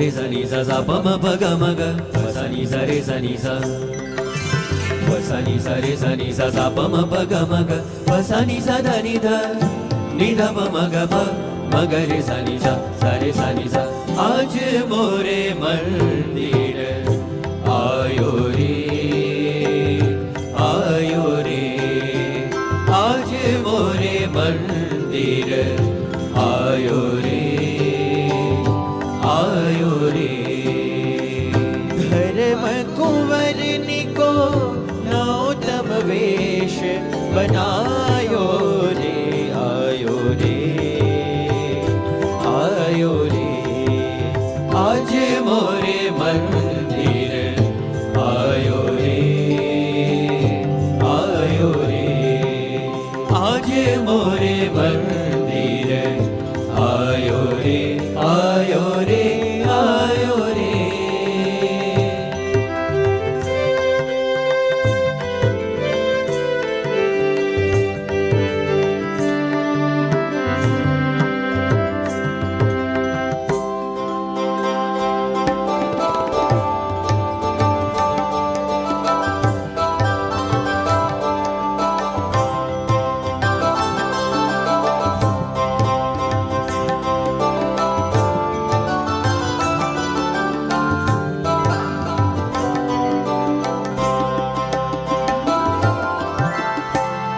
रे सा नि सा सा प म प ग म ग प सा नि सा रे सा नि सा प सा नि सा रे सा नि सा सा प म प ग म ग प सा नि सा ध नि ध प म ग प म ग रे सा नि सा रे सा नि सा। आज मोरे मंदिर आयो रे आयो रे, आज मोरे मंदिर आयो रे आयो रे। धर्म कुंवर को नौतम वेश बनायो रे आयो रे आयो रे। आज मोरे मंदिर आयो रे आयो रे, आज मोरे मंदिर आयो रे आयो रे आयो रे।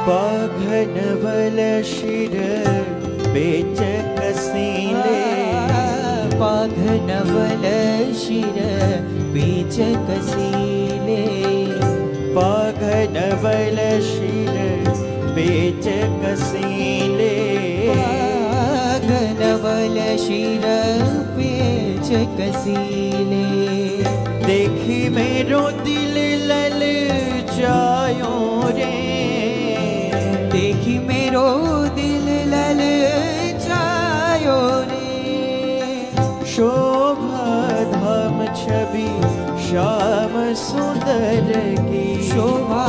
पाघनवल शिर बेच कसीले, पाघनवल शिर बीच कसीले, पाघनवल शिर बेच कसीले, पाघनवल शिर बीच कसीले। देखी मेरो दिल लल जायो रे, देखी मेरो दिल लल जायो रे। शोभा धाम छवि श्याम सुंदर की, शोभा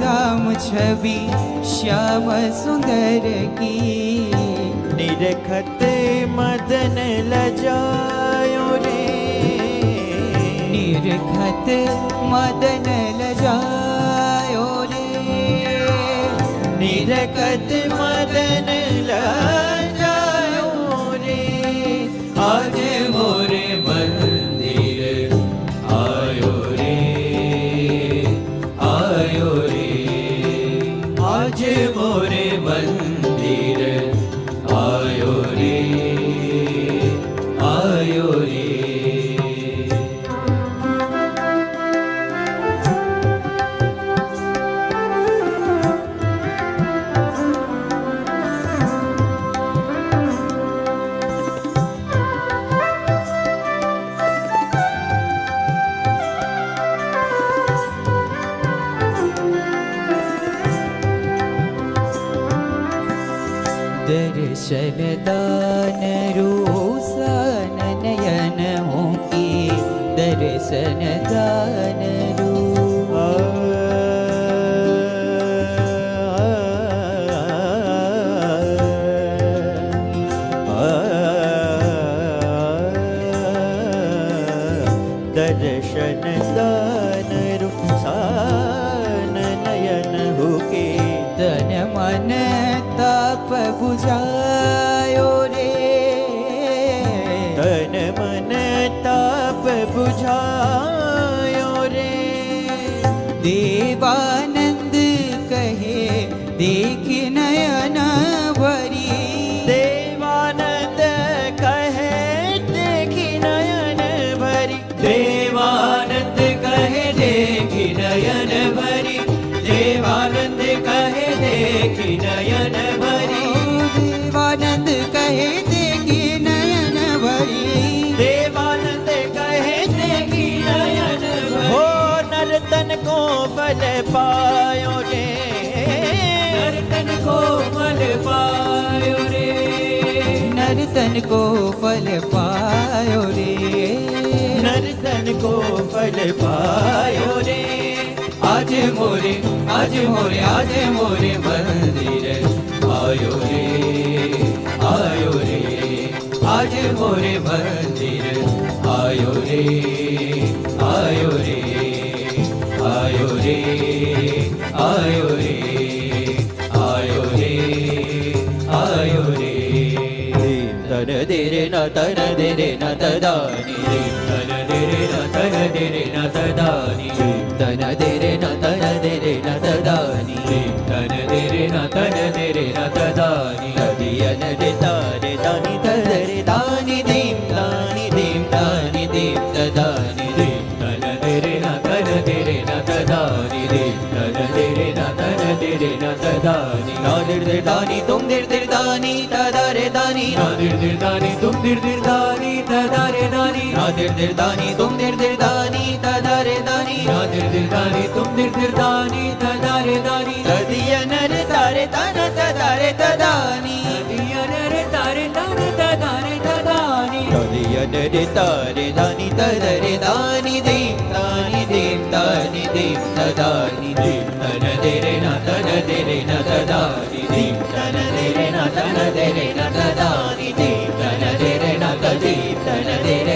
धाम छवि श्याम सुंदर की। निरखत मदन लजायो रे, निरखत मदन लजायो रे, निरखत मदन लजायो रे। आज मोरे मंदिर आयो रे आयो रे, आज मोरे मंदिर आयो रे आयो रे। दर्शन दान रूसान नयन हो के, दर्शन दान रू। दर्शन दान रूसान नयन हो के, तन मन ताप बुझायो रे, तन मन ताप बुझायो रे। देवानंद कहे देखी नयन भरी, देवानंद कहे देखी नयन भरी, देवानंद कहे देखी नयन भरी, देवानंद कहे देखी नयन भरी, देवानंद कहे देखी नयन भरी, देवानंद कहे देखी नयन भरी। हो नर्तन को फल पायो रे, नर्तन को फल पायो रे, नर्तन को फल पायो रे, नर्तन को फल पायो रे। आज मोरे आज मोरे आज मोरे मंदिर आयो रे आयो रे, आज मोरे मंदिर आयो रे आयो रे आयो रे आयो रे आयो रे आयो रे तन दे रे न तन दे रे न तदानी तन दे रे न तन दे रे न तदानी तन दे रे न तन दे रे न तदानी तन दे रे न तन दे रे न तदानी तदियन रे तारे दानी तदरे दानी दीम दानी दीम दानी दीम तदानी तन दे रे न तन दे रे न तदानी तन दे रे न तन दे रे न तदानी नादिर दिर दानी तुम दिर दिर दानी तदारे दानी नादिर दिर दानी तुम दिर दिर दानी तदारे दानी नादिर दिर दानी तुम दिर दिर दानी तदारे दानी नादिर दिर दानी तुम दिर दिर दानी तदारे दानी तदियन रे तारे तन तदारे तदानी तदियन रे तारे तन तदारे तदानी तदियन रे तारे दानी तदरे दानी दीम दानी दीम दानी दीम तदानी तन दे रे न तन दे रे न तदानी तन दे रे न तन दे रे न तदानी तन दे रे न तदी तन दे रे